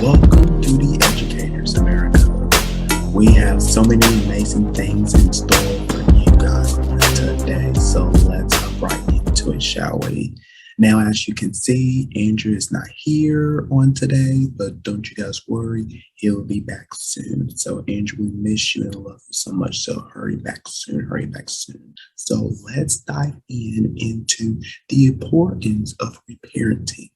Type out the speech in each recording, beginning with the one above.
Welcome to the Educators America. We have so many amazing things in store for you guys today, so let's hop right into it, shall we? Now, as you can see, Andrew is not here on today, but don't you guys worry, he'll be back soon. So, Andrew, we miss you and love you so much. So, hurry back soon, hurry back soon. So, let's dive into the importance of reparenting.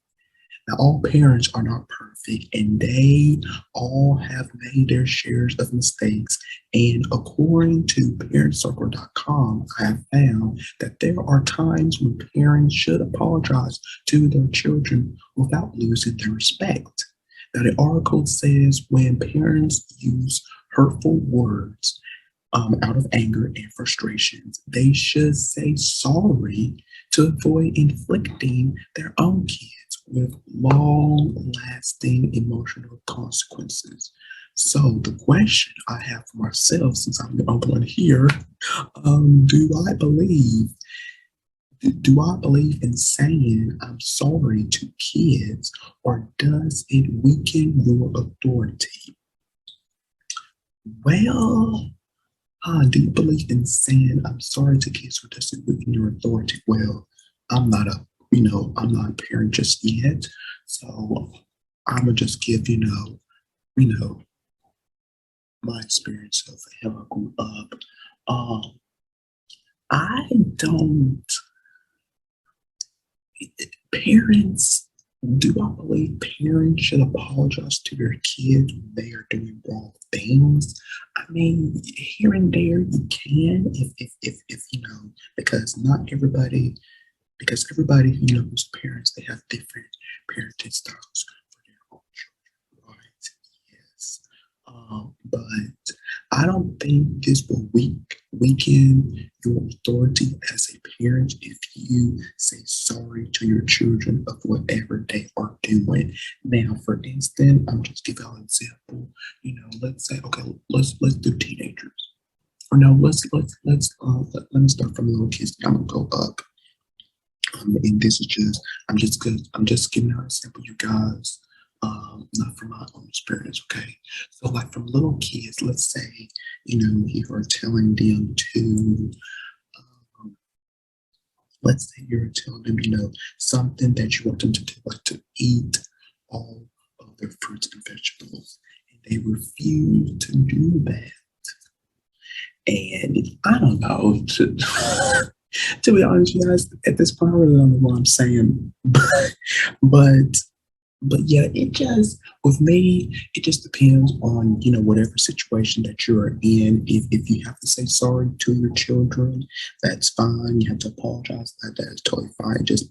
Now, all parents are not perfect and they all have made their shares of mistakes. And according to ParentCircle.com, I have found that there are times when parents should apologize to their children without losing their respect. Now, the article says when parents use hurtful words out of anger and frustrations, they should say sorry to avoid inflicting their own kids with long lasting emotional consequences. So, the question I have for myself, since I'm the only one here, do I believe? Do I believe in saying I'm sorry to kids, or does it weaken your authority? Well, do you believe in saying I'm sorry to kids who doesn't weaken your authority? Well, I'm not a, I'm not a parent just yet, so I'm gonna just give you know, my experience of how I grew up. Um, I don't parents. Do I believe parents should apologize to their kids when they are doing wrong things? I mean, here and there you can, if because not everybody, because everybody who knows parents, they have different parenting styles for their own children, right? Yes. But I don't think this will weaken your authority as a parent if you say sorry to your children of whatever they are doing. Now, for instance, I'm just giving an example. Let's say, okay, let's do teenagers. Or no, let me start from little kids. I'm gonna go up. And this is just I'm just giving out an example, you guys. Not from my own experience, okay? So like from little kids, let's say, you are telling them to let's say you're telling them, something that you want them to do, like to eat all of their fruits and vegetables, and they refuse to do that. And I don't know, to be honest, you guys, at this point, I really don't know what I'm saying, but but yeah, it just with me, it just depends on whatever situation that you're in. If you have to say sorry to your children, that's fine. You have to apologize. That is totally fine. It just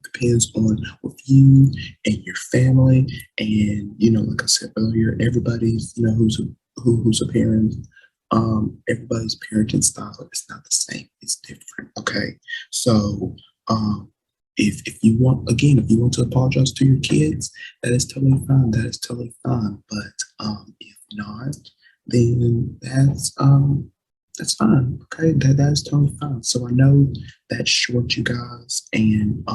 depends on with you and your family, and like I said earlier, everybody's who's a parent. Everybody's parenting style is not the same. It's different. Okay, so. If you want, again, if you want to apologize to your kids, that is totally fine. That is totally fine. But if not, then that's fine. Okay, that is totally fine. So I know that's short, you guys. And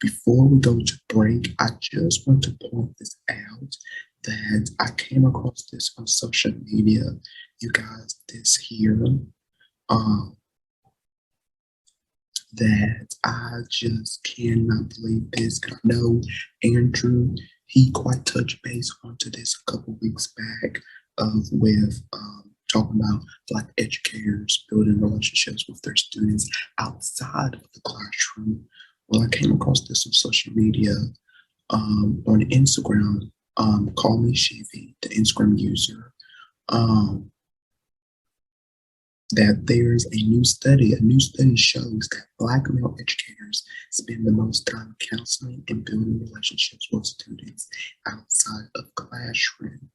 before we go to break, I just want to point this out that I came across this on social media. You guys, this here. Um, that I just cannot believe this. And I know Andrew, he quite touched base onto this a couple weeks back of with talking about Black educators building relationships with their students outside of the classroom. Well, I came across this on social media on Instagram. Call me Shivi, the Instagram user. Um, that there's a new study. A new study shows that Black male educators spend the most time counseling and building relationships with students outside of classroom.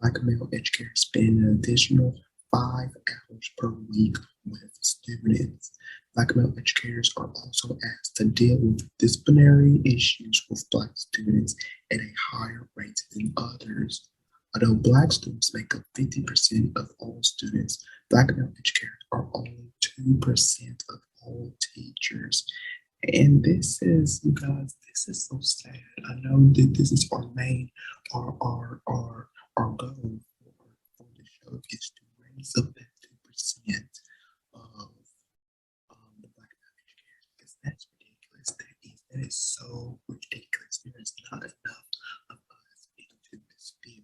Black male educators spend an additional 5 hours per week with students. Black male educators are also asked to deal with disciplinary issues with Black students at a higher rate than others. Although Black students make up 50% of all students, Black male educators are only 2% of all teachers. And this is, you guys, this is so sad. I know that this is our main, our goal for the show is to raise up that 2% of the Black educators because that's ridiculous. That is so ridiculous. There is not enough of us into this field.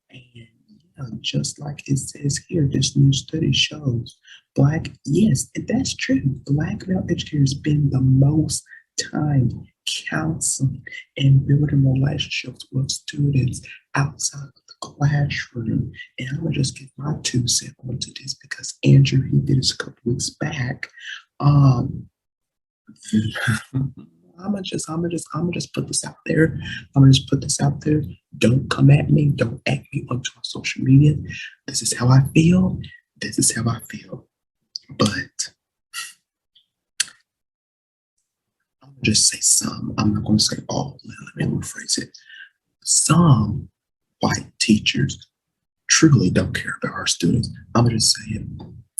And yeah, just like it says here, this new study shows Black, yes, and that's true. Black male educators spend the most time counseling and building relationships with students outside of the classroom. And I'm gonna just give my 2 cents onto this because Andrew, he did this a couple weeks back. Um, I'm gonna just put this out there. I'm gonna just put this out there. Don't come at me. Don't at me onto my social media. This is how I feel. This is how I feel. But I'm gonna just say some. I'm not gonna say all. Let me rephrase it. Some white teachers truly don't care about our students. I'm gonna just say it.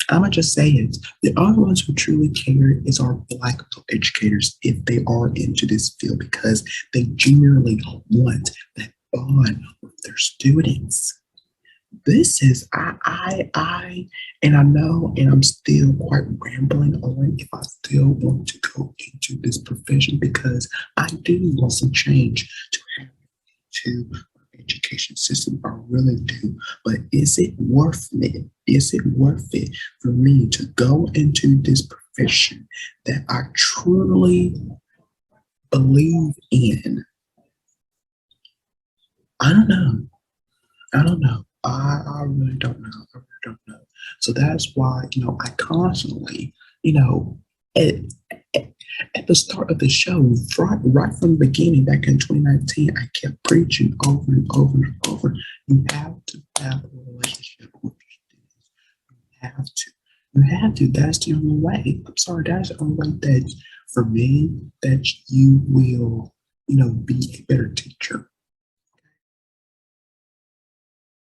I'm gonna just say it. The only ones who truly care is our Black educators if they are into this field because they genuinely want that bond with their students. This is and I know, and I'm still quite rambling on if I still want to go into this profession because I do want some change to happen to our education system. I really do. But is it worth it? Is it worth it for me to go into this profession that I truly believe in? I don't know. I don't know. I really don't know. I really don't know. So that's why, I constantly, you know, at, at, at the start of the show, right from the beginning, back in 2019, I kept preaching over and over and over. You have to have a relationship with your students. You have to. You have to. That's the only way. I'm sorry, that's the only way that, for me, that you will, be a better teacher.